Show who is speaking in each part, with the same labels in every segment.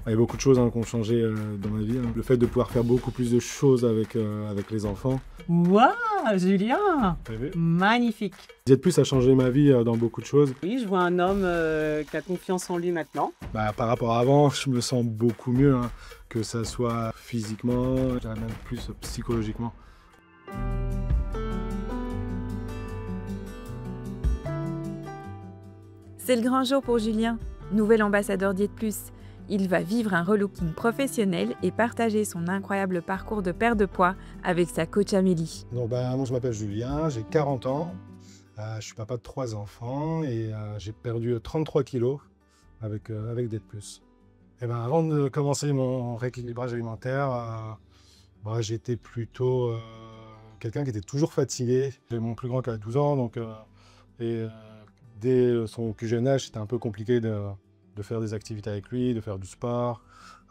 Speaker 1: Il y a beaucoup de choses qui ont changé dans ma vie. Le fait de pouvoir faire beaucoup plus de choses avec les enfants.
Speaker 2: Waouh, Julien! Magnifique!
Speaker 1: Diète+ a changé ma vie dans beaucoup de choses.
Speaker 2: Oui, je vois un homme qui a confiance en lui maintenant.
Speaker 1: Par rapport à avant, je me sens beaucoup mieux, que ça soit physiquement, je dirais même plus psychologiquement.
Speaker 3: C'est le grand jour pour Julien, nouvel ambassadeur Diète+. Il va vivre un relooking professionnel et partager son incroyable parcours de perte de poids avec sa coach Amélie.
Speaker 1: Donc, moi, je m'appelle Julien, j'ai 40 ans, je suis papa de 3 enfants et j'ai perdu 33 kilos avec Diète+. Avant de commencer mon rééquilibrage alimentaire, j'étais plutôt quelqu'un qui était toujours fatigué. J'ai mon plus grand qui a 12 ans, donc, dès son plus jeune âge, c'était un peu compliqué de faire des activités avec lui, de faire du sport,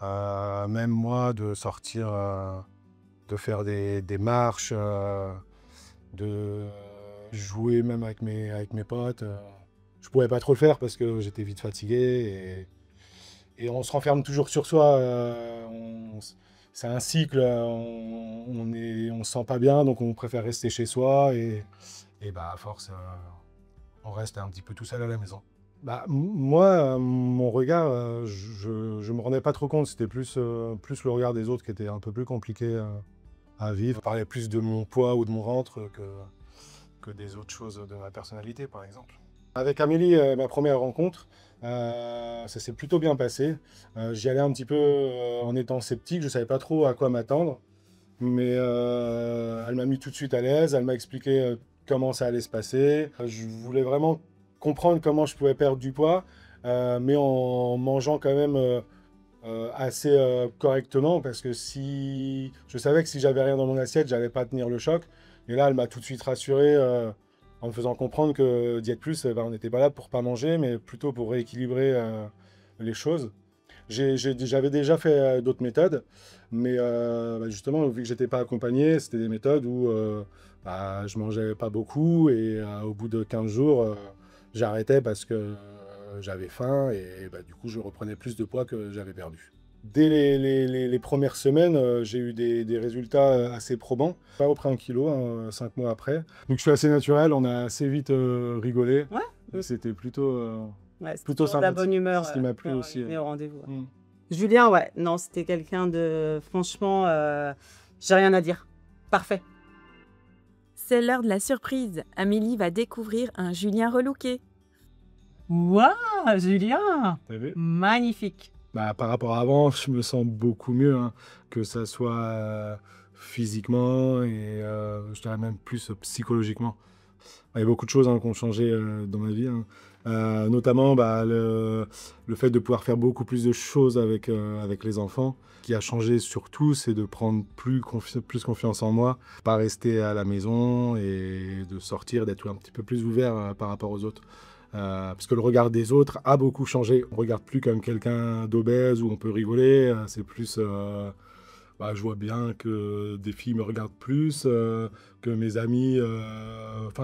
Speaker 1: même moi de sortir, de faire des marches, de jouer même avec mes potes. Je pouvais pas trop le faire parce que j'étais vite fatigué et on se renferme toujours sur soi. C'est un cycle, on se sent pas bien, donc on préfère rester chez soi et à force, on reste un petit peu tout seul à la maison. Moi, mon regard, je me rendais pas trop compte, c'était plus le regard des autres qui était un peu plus compliqué à vivre. Je parlais plus de mon poids ou de mon ventre que des autres choses de ma personnalité, par exemple. Avec Amélie, ma première rencontre, ça s'est plutôt bien passé. J'y allais un petit peu en étant sceptique, je savais pas trop à quoi m'attendre, mais elle m'a mis tout de suite à l'aise, elle m'a expliqué comment ça allait se passer. Je voulais vraiment comprendre comment je pouvais perdre du poids, mais en mangeant quand même assez correctement, parce que si je savais que si j'avais rien dans mon assiette, j'allais pas tenir le choc. Et là, elle m'a tout de suite rassuré en me faisant comprendre que Diète+, on n'était pas là pour pas manger, mais plutôt pour rééquilibrer les choses. J'avais déjà fait d'autres méthodes, mais justement, vu que j'étais pas accompagné, c'était des méthodes où je mangeais pas beaucoup et au bout de 15 jours, j'arrêtais parce que j'avais faim et du coup, je reprenais plus de poids que j'avais perdu. Dès les premières semaines, j'ai eu des résultats assez probants. Pas repris 1 kilo, 5 mois après. Donc je suis assez naturel, on a assez vite rigolé.
Speaker 2: Ouais.
Speaker 1: C'était plutôt
Speaker 2: plutôt
Speaker 1: sympa.
Speaker 2: la bonne humeur.
Speaker 1: C'est ce qui m'a plu aussi.
Speaker 2: Au rendez-vous. Julien, ouais, non, c'était quelqu'un de... Franchement, j'ai rien à dire. Parfait.
Speaker 3: C'est l'heure de la surprise. Amélie va découvrir un Julien relooké.
Speaker 2: Waouh, Julien!
Speaker 1: T'as vu ?
Speaker 2: Magnifique.
Speaker 1: Par rapport à avant, je me sens beaucoup mieux, que ça soit physiquement et je dirais même plus psychologiquement. Il y a beaucoup de choses qui ont changé dans ma vie, notamment le fait de pouvoir faire beaucoup plus de choses avec les enfants. Ce qui a changé surtout, c'est de prendre plus confiance en moi, pas rester à la maison et de sortir, d'être un petit peu plus ouvert par rapport aux autres. Parce que le regard des autres a beaucoup changé. On ne regarde plus comme quelqu'un d'obèse où on peut rigoler. C'est plus... je vois bien que des filles me regardent plus, que mes amis...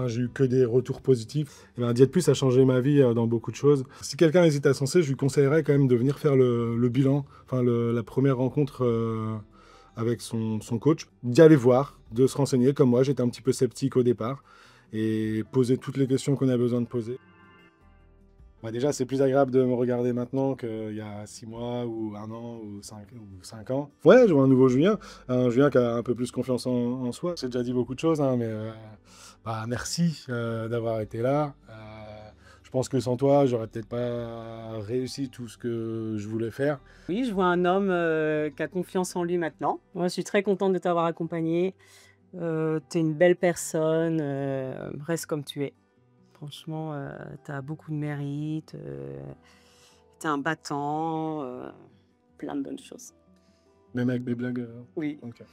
Speaker 1: j'ai eu que des retours positifs. Diète+ a changé ma vie dans beaucoup de choses. Si quelqu'un hésite à se lancer, je lui conseillerais quand même de venir faire le bilan, la première rencontre avec son coach. D'y aller voir, de se renseigner. Comme moi, j'étais un petit peu sceptique au départ. Et poser toutes les questions qu'on a besoin de poser. Déjà, c'est plus agréable de me regarder maintenant qu'il y a 6 mois, ou 1 an, ou 5 ans. Ouais, je vois un nouveau Julien, un Julien qui a un peu plus confiance en soi. J'ai déjà dit beaucoup de choses, mais merci d'avoir été là. Je pense que sans toi, j'aurais peut-être pas réussi tout ce que je voulais faire.
Speaker 2: Oui, je vois un homme qui a confiance en lui maintenant. Moi, je suis très contente de t'avoir accompagné. T'es une belle personne, reste comme tu es. Franchement, tu as beaucoup de mérite, tu es un battant, plein de bonnes choses.
Speaker 1: Même avec mes blagues
Speaker 2: Oui.
Speaker 1: Okay.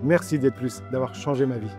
Speaker 1: Merci Diète+, d'avoir changé ma vie.